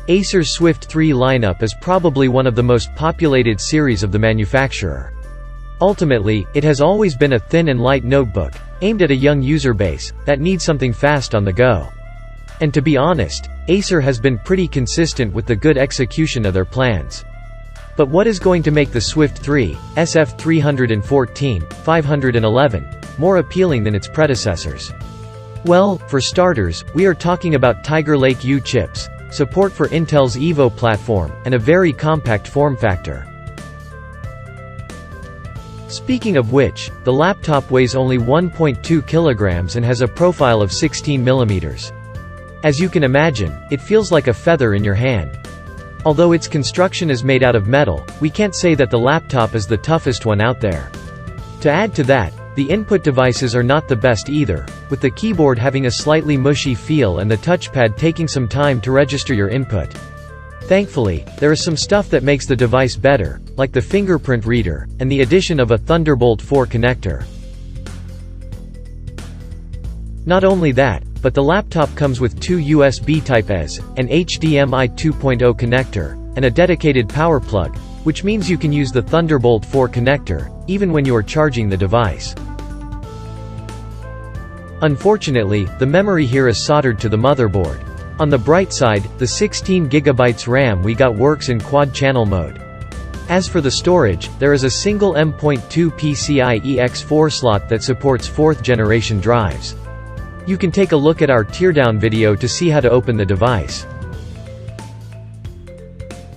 Acer's Swift 3 lineup is probably one of the most populated series of the manufacturer. Ultimately, it has always been a thin and light notebook, aimed at a young user base, that needs something fast on the go. And to be honest, Acer has been pretty consistent with the good execution of their plans. But what is going to make the Swift 3, SF314, 511, more appealing than its predecessors? Well, for starters, we are talking about Tiger Lake U chips, support for Intel's Evo platform, and a very compact form factor. Speaking of which, the laptop weighs only 1.2 kilograms and has a profile of 16 millimeters. As you can imagine, it feels like a feather in your hand. Although its construction is made out of metal, we can't say that the laptop is the toughest one out there. To add to that, the input devices are not the best either, with the keyboard having a slightly mushy feel and the touchpad taking some time to register your input. Thankfully, there is some stuff that makes the device better, like the fingerprint reader, and the addition of a Thunderbolt 4 connector. Not only that, but the laptop comes with two USB Type-As, an HDMI 2.0 connector, and a dedicated power plug, which means you can use the Thunderbolt 4 connector, even when you are charging the device. Unfortunately, the memory here is soldered to the motherboard. On the bright side, the 16GB RAM we got works in quad-channel mode. As for the storage, there is a single M.2 PCIe X4 slot that supports 4th-generation drives. You can take a look at our teardown video to see how to open the device.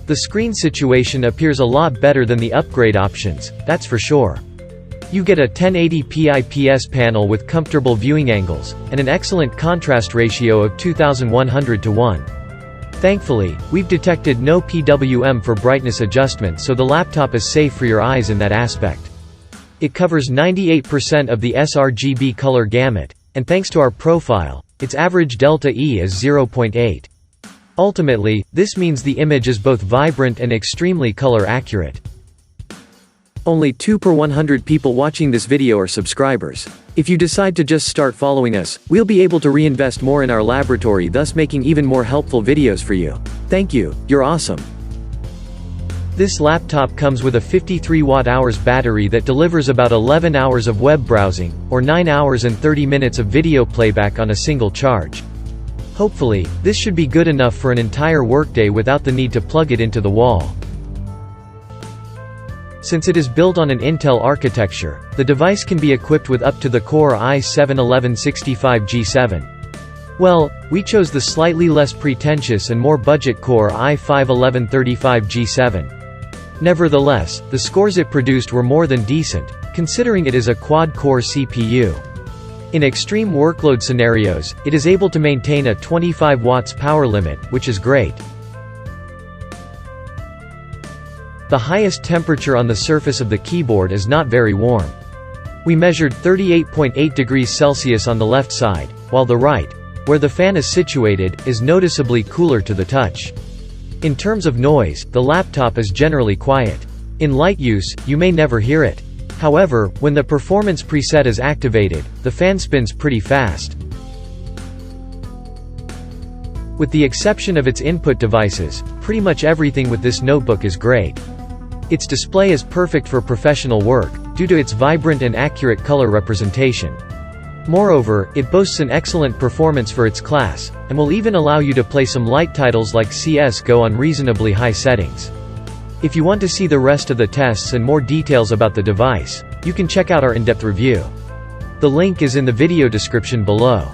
The screen situation appears a lot better than the upgrade options, that's for sure. You get a 1080p IPS panel with comfortable viewing angles, and an excellent contrast ratio of 2100:1. Thankfully, we've detected no PWM for brightness adjustment, so the laptop is safe for your eyes in that aspect. It covers 98% of the sRGB color gamut, and thanks to our profile, its average delta E is 0.8. Ultimately, this means the image is both vibrant and extremely color accurate. Only 2 per 100 people watching this video are subscribers. If you decide to just start following us, we'll be able to reinvest more in our laboratory, thus making even more helpful videos for you. Thank you, you're awesome. This laptop comes with a 53 watt-hours battery that delivers about 11 hours of web browsing, or 9 hours and 30 minutes of video playback on a single charge. Hopefully, this should be good enough for an entire workday without the need to plug it into the wall. Since it is built on an Intel architecture, the device can be equipped with up to the Core i7-1165G7. Well, we chose the slightly less pretentious and more budget Core i5-1135G7. Nevertheless, the scores it produced were more than decent, considering it is a quad-core CPU. In extreme workload scenarios, it is able to maintain a 25 watts power limit, which is great. The highest temperature on the surface of the keyboard is not very warm. We measured 38.8 degrees Celsius on the left side, while the right, where the fan is situated, is noticeably cooler to the touch. In terms of noise, the laptop is generally quiet. In light use, you may never hear it. However, when the performance preset is activated, the fan spins pretty fast. With the exception of its input devices, pretty much everything with this notebook is great. Its display is perfect for professional work, due to its vibrant and accurate color representation. Moreover, it boasts an excellent performance for its class, and will even allow you to play some light titles like CS:GO on reasonably high settings. If you want to see the rest of the tests and more details about the device, you can check out our in-depth review. The link is in the video description below.